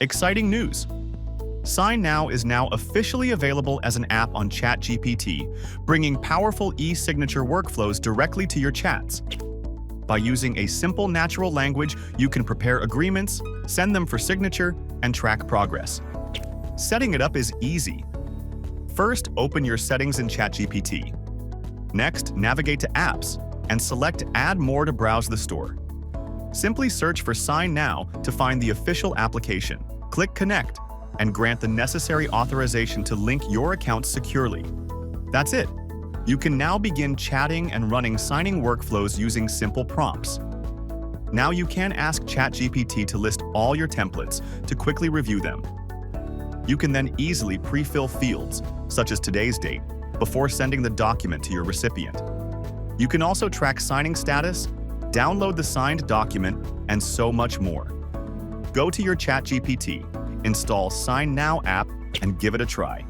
Exciting news! SignNow is now officially available as an app on ChatGPT, bringing powerful e-signature workflows directly to your chats. By using a simple natural language, you can prepare agreements, send them for signature, and track progress. Setting it up is easy. First, open your settings in ChatGPT. Next, navigate to Apps and select Add More to browse the store. Simply search for SignNow to find the official application. Click Connect and grant the necessary authorization to link your account securely. That's it. You can now begin chatting and running signing workflows using simple prompts. Now you can ask ChatGPT to list all your templates to quickly review them. You can then easily pre-fill fields, such as today's date, before sending the document to your recipient. You can also track signing status, download the signed document, and so much more. Go to your ChatGPT, install SignNow app, and give it a try.